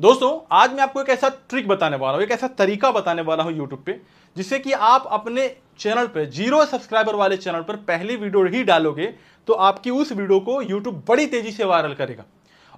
दोस्तों आज मैं आपको एक ऐसा ट्रिक बताने वाला हूं, एक ऐसा तरीका बताने वाला हूं यूट्यूब पे, जिससे कि आप अपने चैनल पे 0 सब्सक्राइबर वाले चैनल पर पहली वीडियो ही डालोगे तो आपकी उस वीडियो को यूट्यूब बड़ी तेजी से वायरल करेगा।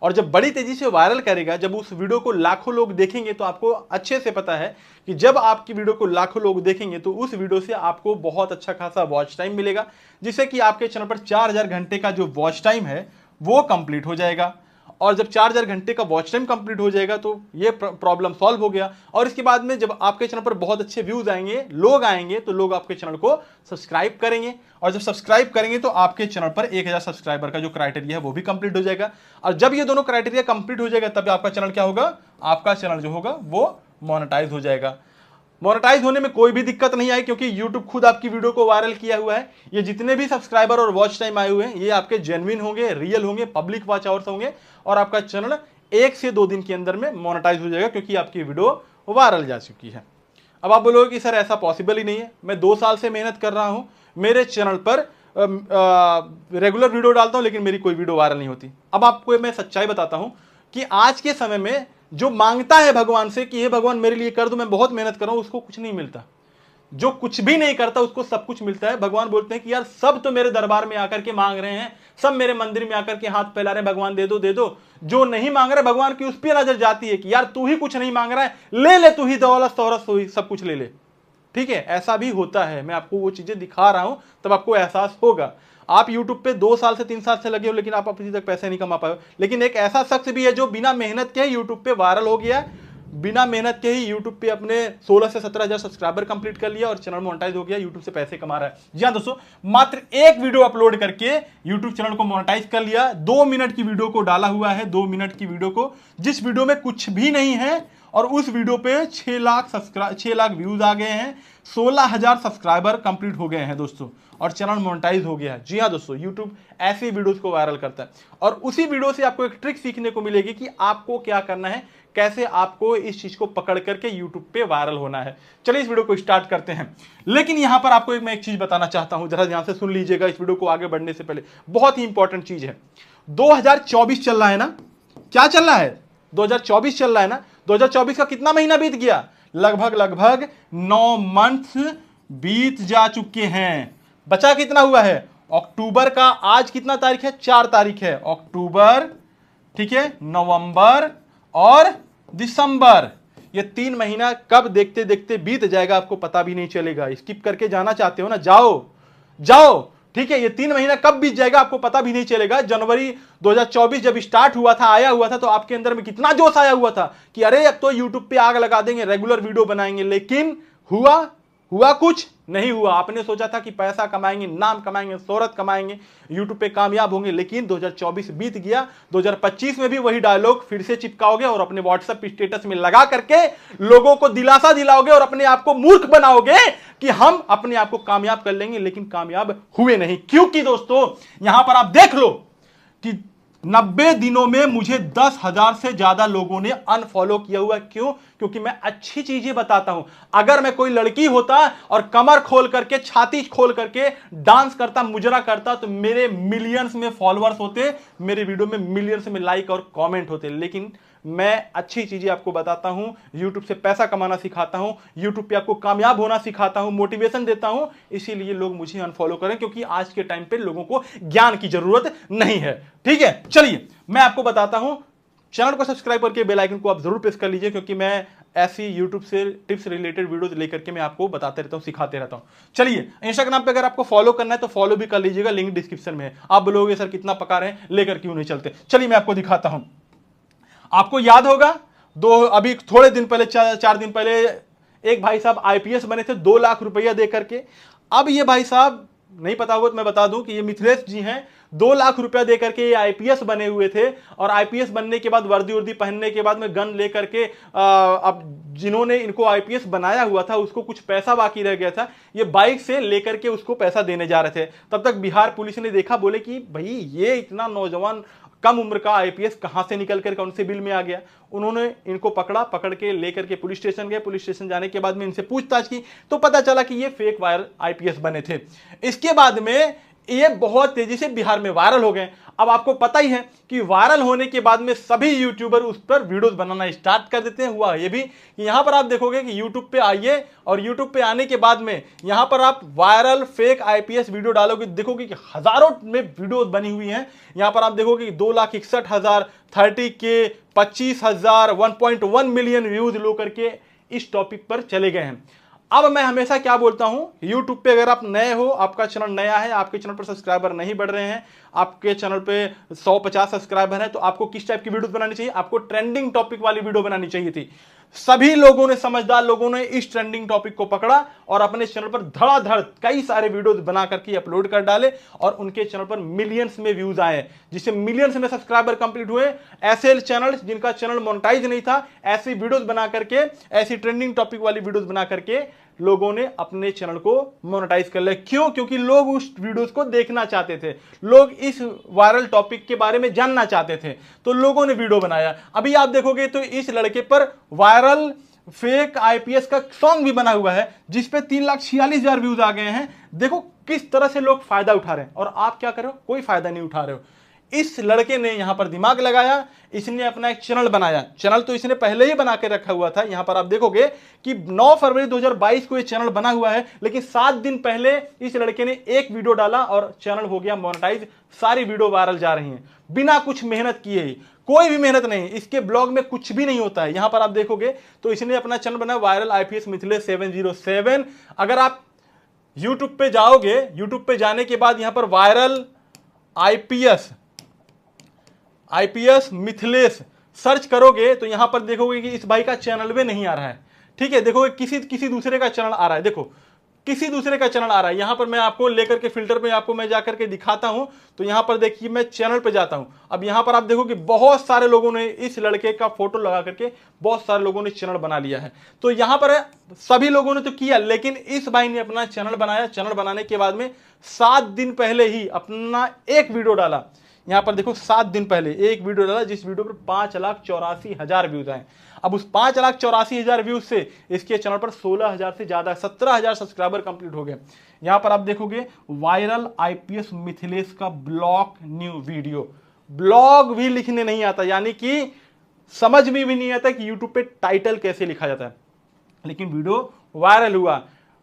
और जब बड़ी तेजी से वायरल करेगा, जब उस वीडियो को लाखों लोग देखेंगे, तो आपको अच्छे से पता है कि जब आपकी वीडियो को लाखों लोग देखेंगे तो उस वीडियो से आपको बहुत अच्छा खासा वॉच टाइम मिलेगा, जिससे कि आपके चैनल पर 4000 घंटे का जो वॉच टाइम है वो कंप्लीट हो जाएगा। और जब 4000 घंटे का वॉच टाइम कंप्लीट हो जाएगा तो ये प्रॉब्लम सॉल्व हो गया। और इसके बाद में जब आपके चैनल पर बहुत अच्छे व्यूज आएंगे, लोग आएंगे, तो लोग आपके चैनल को सब्सक्राइब करेंगे। और जब सब्सक्राइब करेंगे तो आपके चैनल पर 1000 सब्सक्राइबर का जो क्राइटेरिया है वो भी कंप्लीट हो जाएगा। और जब ये दोनों क्राइटेरिया कंप्लीट हो जाएगा तब आपका चैनल क्या होगा, आपका चैनल जो होगा वो मोनेटाइज हो जाएगा। मोनेटाइज होने में कोई भी दिक्कत नहीं आई, क्योंकि YouTube खुद आपकी वीडियो को वायरल किया हुआ है। ये जितने भी सब्सक्राइबर और वॉच टाइम आए हुए हैं ये आपके जेन्युइन होंगे, रियल होंगे, पब्लिक वॉच आवर्स होंगे, और आपका चैनल 1 से 2 दिन के अंदर में मोनेटाइज हो जाएगा, क्योंकि आपकी वीडियो वायरल जा चुकी है। अब आप बोलोगे कि सर ऐसा पॉसिबल ही नहीं है, मैं 2 साल से मेहनत कर रहा हूं, मेरे चैनल पर रेगुलर वीडियो डालता हूं लेकिन मेरी कोई वीडियो वायरल नहीं होती। अब आपको मैं सच्चाई बताता हूं कि आज के समय में जो मांगता है भगवान से कि हे भगवान मेरे लिए कर दो, मैं बहुत मेहनत कर रहा हूं, उसको कुछ नहीं मिलता। जो कुछ भी नहीं करता उसको सब कुछ मिलता है। भगवान बोलते हैं कि यार सब तो मेरे दरबार में आकर के मांग रहे हैं, सब मेरे मंदिर में आकर के हाथ फैला रहे हैं, भगवान दे दो दे दो। जो नहीं मांग रहे भगवान की उस पर नजर जाती है कि यार तू ही कुछ नहीं मांग रहा है, ले ले तू ही दौलत शोहरत सब कुछ ले ले। ठीक है, ऐसा भी होता है। मैं आपको वो चीजें दिखा रहा हूं तब आपको एहसास होगा। आप YouTube पे 2 साल से 3 साल से लगे हो लेकिन आप अभी तक पैसे नहीं कमा पाए हो। लेकिन एक ऐसा शख्स भी है जो बिना मेहनत के ही YouTube पे वायरल हो गया, बिना मेहनत के ही YouTube पे अपने 16 से 17 हजार सब्सक्राइबर कंप्लीट कर लिया और चैनल मोनेटाइज हो गया, YouTube से पैसे कमा रहा है। जी हाँ दोस्तों, मात्र एक वीडियो अपलोड करके YouTube चैनल को मोनेटाइज कर लिया। 2 मिनट की वीडियो को डाला हुआ है, 2 मिनट की वीडियो को, जिस वीडियो में कुछ भी नहीं है, और उस वीडियो पे 6 लाख व्यूज आ गए हैं, 16,000 सब्सक्राइबर कंप्लीट हो गए हैं दोस्तों, और चैनल मोनेटाइज हो गया है। जी हाँ दोस्तों, YouTube ऐसी वीडियोस को वायरल करता है। और उसी वीडियो से आपको एक ट्रिक सीखने को मिलेगी कि आपको क्या करना है, कैसे आपको इस चीज को पकड़ करके YouTube पे वायरल होना है। चलिए इस वीडियो को स्टार्ट करते हैं। लेकिन यहां पर आपको मैं एक चीज बताना चाहता हूं, जरा ध्यान से सुन लीजिएगा इस वीडियो को आगे बढ़ने से पहले, बहुत ही इंपॉर्टेंट चीज है। 2024 चल रहा है ना, क्या चल रहा है, 2024 चल रहा है ना। 2024 का कितना महीना बीत गया, लगभग 9 मंथ बीत जा चुके हैं। बचा कितना हुआ है, अक्टूबर का आज कितना तारीख है, 4 तारीख है। अक्टूबर, ठीक है, नवंबर और दिसंबर, ये 3 महीना कब देखते देखते बीत जाएगा आपको पता भी नहीं चलेगा। स्किप करके जाना चाहते हो ना, जाओ जाओ, ठीक है। ये 3 महीना कब बीत जाएगा आपको पता भी नहीं चलेगा। जनवरी 2024 जब स्टार्ट हुआ था, आया हुआ था, तो आपके अंदर में कितना जोश आया हुआ था कि अरे अब तो YouTube पे आग लगा देंगे, रेगुलर वीडियो बनाएंगे। लेकिन हुआ कुछ नहीं हुआ। आपने सोचा था कि पैसा कमाएंगे, नाम कमाएंगे, शोहरत कमाएंगे, YouTube पे कामयाब होंगे, लेकिन 2024 बीत गया। 2025 में भी वही डायलॉग फिर से चिपकाओगे और अपने WhatsApp स्टेटस में लगा करके लोगों को दिलासा दिलाओगे और अपने आप को मूर्ख बनाओगे कि हम अपने आप को कामयाब कर लेंगे, लेकिन कामयाब हुए नहीं। क्योंकि दोस्तों यहां पर आप देख लो कि 90 दिनों में मुझे 10,000 से ज्यादा लोगों ने अनफॉलो किया हुआ। क्यों? क्योंकि मैं अच्छी चीजें बताता हूं। अगर मैं कोई लड़की होता और कमर खोल करके, छाती खोल करके डांस करता, मुजरा करता, तो मेरे मिलियंस में फॉलोअर्स होते, मेरे वीडियो में मिलियंस में लाइक और कमेंट होते। लेकिन मैं अच्छी चीजें आपको बताता हूं, YouTube से पैसा कमाना सिखाता हूं, YouTube पे आपको कामयाब होना सिखाता हूं, मोटिवेशन देता हूं, इसीलिए लोग मुझे अनफॉलो करें, क्योंकि आज के टाइम पे लोगों को ज्ञान की जरूरत नहीं है। ठीक है, चलिए मैं आपको बताता हूं। चैनल को सब्सक्राइब करके बेल आइकन को आप जरूर प्रेस कर लीजिए, क्योंकि मैं ऐसी YouTube से टिप्स रिलेटेड वीडियो लेकर के मैं आपको बताते रहता हूं, सिखाते रहता हूं। चलिए, इंस्टाग्राम पे अगर आपको फॉलो करना है तो फॉलो भी कर लीजिएगा, लिंक डिस्क्रिप्शन में है। आप बोलोगे सर कितना पका रहे हैं, लेकर क्यों नहीं चलते। चलिए मैं आपको दिखाता हूं। आपको याद होगा अभी थोड़े दिन पहले, 4 दिन पहले, एक भाई साहब IPS बने थे 2 लाख रुपया दे करके। अब ये भाई साहब, नहीं पता होगा तो मैं बता दूं कि ये मिथिलेश जी हैं, 2 लाख रुपया दे करके ये IPS बने हुए थे। और IPS बनने के बाद वर्दी वर्दी पहनने के बाद में गन लेकर के अब जिन्होंने इनको IPS बनाया हुआ था उसको कुछ पैसा बाकी रह गया था, ये बाइक से लेकर के उसको पैसा देने जा रहे थे। तब तक बिहार पुलिस ने देखा, बोले कि भाई ये इतना नौजवान कम उम्र का IPS कहां से निकल कर कौन से बिल में आ गया। उन्होंने इनको पकड़ के लेकर के पुलिस स्टेशन गए। पुलिस स्टेशन जाने के बाद में इनसे पूछताछ की तो पता चला कि ये फेक वायर IPS बने थे। इसके बाद में ये बहुत तेजी से बिहार में वायरल हो गए। अब आपको पता ही है कि वायरल होने के बाद में सभी यूट्यूबर उस पर वीडियोस बनाना स्टार्ट कर देते हैं। हुआ ये भी कि यहां पर आप देखोगे कि यूट्यूब पे आइए और यूट्यूब पे आने के बाद में यहां पर आप वायरल फेक आईपीएस वीडियो डालोगे, देखोगे कि हजारों में वीडियोस बनी हुई हैं। यहां पर आप देखोगे कि 2,61,000, 30K, 25,000, 1.1 मिलियन व्यूज लो करके इस टॉपिक पर चले गए हैं। अब मैं हमेशा क्या बोलता हूं, YouTube पे अगर आप नए हो, आपका चैनल नया है, आपके चैनल पर सब्सक्राइबर नहीं बढ़ रहे हैं, आपके चैनल पे 150 सब्सक्राइबर है, तो आपको किस टाइप की वीडियो बनानी चाहिए? आपको ट्रेंडिंग टॉपिक वाली वीडियो बनानी चाहिए थी। सभी लोगों ने, समझदार लोगों ने इस ट्रेंडिंग टॉपिक को पकड़ा और अपने चैनल पर धड़ाधड़ कई सारे वीडियोस बना करके अपलोड कर डाले और उनके चैनल पर मिलियंस में व्यूज आए, जिससे मिलियंस में सब्सक्राइबर कंप्लीट हुए। ऐसे चैनल जिनका चैनल मोनेटाइज नहीं था, ऐसी वीडियोस बना करके, ऐसी ट्रेंडिंग टॉपिक वाली वीडियोस बना करके लोगों ने अपने चैनल को मोनेटाइज कर लिया। क्यों? क्योंकि लोग उस वीडियोस को देखना चाहते थे, लोग इस वायरल टॉपिक के बारे में जानना चाहते थे, तो लोगों ने वीडियो बनाया। अभी आप देखोगे तो इस लड़के पर वायरल फेक आईपीएस का सॉन्ग भी बना हुआ है जिसपे 3,46,000 व्यूज आ गए हैं। देखो किस तरह से लोग फायदा उठा रहे हैं और आप क्या कर रहे हो? कोई फायदा नहीं उठा रहे हो। इस लड़के ने यहां पर दिमाग लगाया, इसने अपना एक चैनल बनाया। चैनल तो इसने पहले ही बना के रखा हुआ था। यहां पर आप देखोगे कि 9 फरवरी 2022 को ये चैनल बना हुआ है, लेकिन 7 दिन पहले इस लड़के ने एक वीडियो डाला और चैनल हो गया मोनेटाइज। सारी वीडियो वायरल जा रही हैं बिना कुछ मेहनत किए ही, कोई भी मेहनत नहीं। इसके ब्लॉग में कुछ भी नहीं होता है। यहां पर आप देखोगे तो इसने अपना चैनल बनाया वायरल आईपीएस मिथिलेश 707। अगर आप यूट्यूब पे जाओगे, यूट्यूब पे जाने के बाद यहां पर वायरल आईपीएस मिथिलेश सर्च करोगे तो यहां पर देखोगे कि इस भाई का चैनल भी नहीं आ रहा है। ठीक है, देखोगे किसी दूसरे का चैनल आ रहा है। देखो किसी दूसरे का चैनल आ रहा है। यहां पर मैं आपको लेकर के फिल्टर पे आपको मैं जाकर के दिखाता हूं। तो यहां पर देखिए मैं चैनल पे जाता हूं। अब यहां पर आप देखो कि बहुत सारे लोगों ने इस लड़के का फोटो लगा करके बहुत सारे लोगों ने चैनल बना लिया है। तो यहां पर सभी लोगों ने तो किया, लेकिन इस भाई ने अपना चैनल बनाया। चैनल बनाने के बाद में 7 दिन पहले ही अपना एक वीडियो डाला। यहां पर देखो 7 दिन पहले एक वीडियो डाला जिस वीडियो पर 5,84,000 व्यूज आए। अब उस 5,84,000 व्यूज से इसके चैनल पर 16,000 से ज्यादा 17,000 सब्सक्राइबर कंप्लीट हो गए। यहां पर आप देखोगे वायरल आईपीएस मिथिलेश का ब्लॉग न्यू वीडियो। ब्लॉग भी लिखने नहीं आता, यानी कि समझ में भी नहीं आता कि यूट्यूब पे टाइटल कैसे लिखा जाता है, लेकिन वीडियो वायरल हुआ।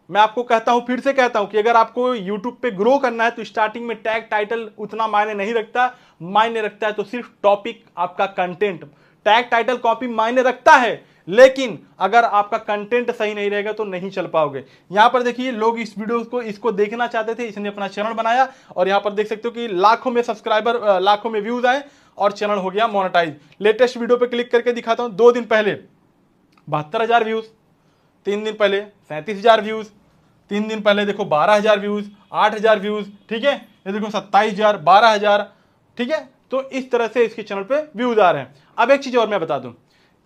मैं आपको कहता हूं, फिर से कहता हूं कि अगर आपको YouTube पे ग्रो करना है तो स्टार्टिंग में टैग टाइटल उतना मायने नहीं रखता। मायने रखता है तो सिर्फ टॉपिक, आपका कंटेंट। टैग टाइटल कॉपी मायने रखता है, लेकिन अगर आपका कंटेंट सही नहीं रहेगा तो नहीं चल पाओगे। यहां पर देखिए लोग इस वीडियो को इसको देखना चाहते थे, इसने अपना चैनल बनाया और यहां पर देख सकते हो कि लाखों में सब्सक्राइबर, लाखों में व्यूज आए और चैनल हो गया मोनेटाइज। लेटेस्ट वीडियो पे क्लिक करके दिखाता हूं। 2 दिन पहले 72,000 व्यूज, 3 दिन पहले 37,000 व्यूज, 3 दिन पहले देखो 12,000 व्यूज, 8,000 व्यूज। ठीक है, ये देखो 27,000, 12,000। ठीक है, तो इस तरह से इसके चैनल पे व्यूज आ रहे हैं। अब एक चीज और मैं बता दूं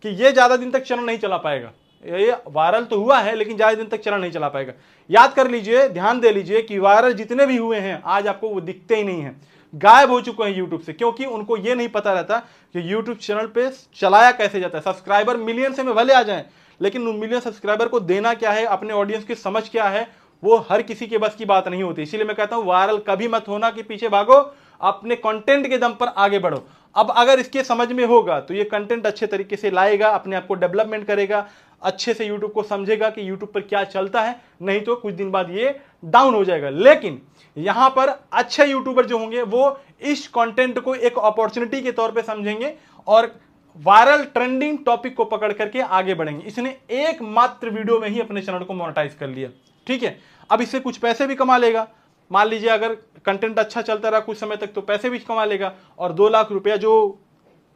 कि ये ज्यादा दिन तक चैनल नहीं चला पाएगा। ये वायरल तो हुआ है लेकिन ज्यादा दिन तक चैनल नहीं चला पाएगा। याद कर लीजिए, ध्यान दे लीजिए कि वायरल जितने भी हुए हैं आज आपको वो दिखते ही नहीं है, गायब हो चुके हैं यूट्यूब से, क्योंकि उनको ये नहीं पता रहता कि यूट्यूब चैनल पे चलाया कैसे जाता है। सब्सक्राइबर मिलियन से में भले आ जाए, लेकिन उन मिलियन सब्सक्राइबर को देना क्या है, अपने ऑडियंस की समझ क्या है, वो हर किसी के बस की बात नहीं होती। इसीलिए मैं कहता हूं वायरल कभी मत होना कि पीछे भागो, अपने कंटेंट के दम पर आगे बढ़ो। अब अगर इसके समझ में होगा तो ये कंटेंट अच्छे तरीके से लाएगा, अपने आप को डेवलपमेंट करेगा, अच्छे से यूट्यूब को समझेगा कि यूट्यूब पर क्या चलता है। नहीं तो कुछ दिन बाद ये डाउन हो जाएगा। लेकिन यहां पर अच्छे यूट्यूबर जो होंगे वो इस कंटेंट को एक अपॉर्चुनिटी के तौर पे समझेंगे और वायरल ट्रेंडिंग टॉपिक को पकड़ करके आगे बढ़ेंगे। इसने एक मात्र वीडियो में ही अपने चैनल को मोनेटाइज कर लिया। ठीक है, अब इससे कुछ पैसे भी कमा लेगा। मान लीजिए अगर कंटेंट अच्छा चलता रहा कुछ समय तक तो पैसे भी कमा लेगा और 2 लाख रुपया जो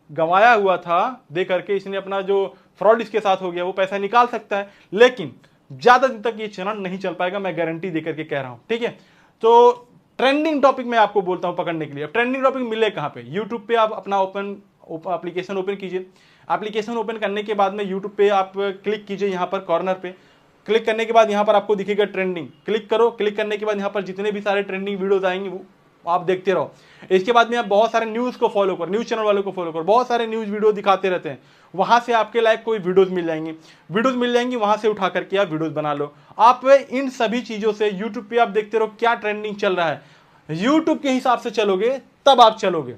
गंवाया हुआ था दे करके इसने अपना जो फ्रॉड इसके साथ हो गया वो पैसा निकाल सकता है। लेकिन ज्यादा दिन तक ये चैनल नहीं चल पाएगा, मैं गारंटी देकर के कह रहा हूं। ठीक है, तो ट्रेंडिंग टॉपिक मैं आपको बोलता हूं पकड़ने के लिए। ट्रेंडिंग टॉपिक मिले कहां पे? यूट्यूब पे आप अपना एप्लीकेशन ओपन कीजिए। एप्लीकेशन ओपन करने के बाद में यूट्यूब पे आप क्लिक कीजिए, यहां पर कॉर्नर पे क्लिक करने के बाद यहां पर आपको दिखेगा ट्रेंडिंग। क्लिक करो। क्लिक करने के बाद यहां पर जितने भी सारे ट्रेंडिंग वीडियोस आएंगे वो आप देखते रहो। इसके बाद में आप बहुत सारे न्यूज को फॉलो करो, न्यूज चैनल वालों को फॉलो करो, बहुत सारे न्यूज वीडियो दिखाते रहते हैं। वहां से आपके लायक कोई वीडियोस मिल जाएंगी, वहां से उठा करके आप वीडियोस बना लो। आप इन सभी चीजों से यूट्यूब पे आप देखते रहो क्या ट्रेंडिंग चल रहा है। यूट्यूब के हिसाब से चलोगे तब आप चलोगे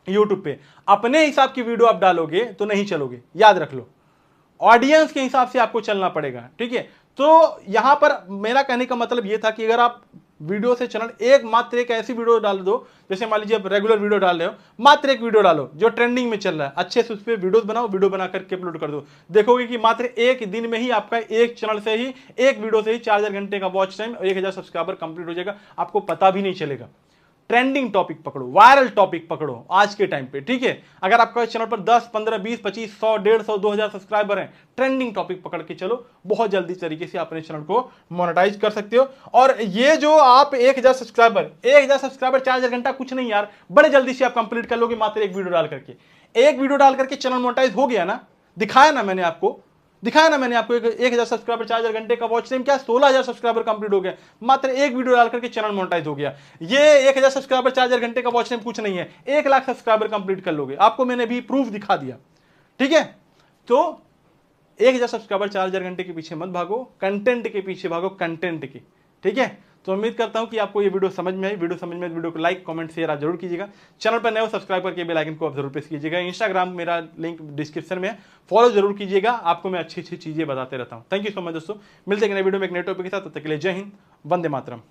यूट्यूब पे। अपने हिसाब की वीडियो आप डालोगे तो नहीं चलोगे, याद रख लो। ऑडियंस के हिसाब से आपको चलना पड़ेगा, ठीक है। तो यहां पर मेरा कहने का मतलब यह था कि अगर आप वीडियो से चैनल मात्र एक ऐसी वीडियो डाल दो, जैसे मान लीजिए आप रेगुलर वीडियो डाल रहे हो, मात्र एक वीडियो डालो जो ट्रेंडिंग में चल रहा है, अच्छे से उस पर वीडियोस बनाओ, वीडियो बना करके अपलोड कर दो। देखोगे कि मात्र एक दिन में ही आपका एक चैनल से ही, एक वीडियो से ही 4,000 घंटे का वॉच टाइम और 1,000 सब्सक्राइबर कंप्लीट हो जाएगा, आपको पता भी नहीं चलेगा। ट्रेंडिंग टॉपिक पकड़ो, वायरल टॉपिक पकड़ो आज के टाइम पे, ठीक है। अगर आपका चैनल पर 10, 15, 20, 25, 100, 150, 2,000 सब्सक्राइबर हैं, ट्रेंडिंग टॉपिक पकड़ के चलो, बहुत जल्दी तरीके से अपने चैनल को मोनेटाइज कर सकते हो। और ये जो आप 1,000 सब्सक्राइबर 4,000 घंटा कुछ नहीं यार, बड़े जल्दी से आप कंप्लीट कर लोगे मात्र एक वीडियो डाल करके। एक वीडियो डाल करके चैनल मोनेटाइज हो गया ना, दिखाया ना मैंने आपको 1,000 सब्सक्राइबर 4,000 घंटे का वॉच टाइम, क्या 16,000 सब्सक्राइबर कंप्लीट हो गया, मात्र एक वीडियो डाल करके चैनल मोनेटाइज हो गया। ये 1,000 सब्सक्राइबर 4,000 घंटे का वॉच टाइम कुछ नहीं है, 1,00,000 सब्सक्राइबर कंप्लीट कर लोगे, आपको मैंने भी प्रूफ दिखा दिया, ठीक है। तो 1,000 सब्सक्राइबर 4,000 घंटे के पीछे मत भागो, कंटेंट के पीछे भागो, कंटेंट की, ठीक है। तो उम्मीद करता हूं कि आपको ये वीडियो समझ में आई। वीडियो समझ में, वीडियो को लाइक, कमेंट, शेयर आप जरूर कीजिएगा। चैनल पर नए हो सब्सक्राइब करके बेल आइकन को आप जरूर प्रेस कीजिएगा। इंस्टाग्राम मेरा लिंक डिस्क्रिप्शन में है, फॉलो जरूर कीजिएगा, आपको मैं अच्छी अच्छी चीजें बताते रहता हूं। थैंक यू सो मच दोस्तों, मिलते हैं नए वीडियो में एक नए टॉपिक के साथ, तब तक के लिए जय हिंद, वंदे मातरम।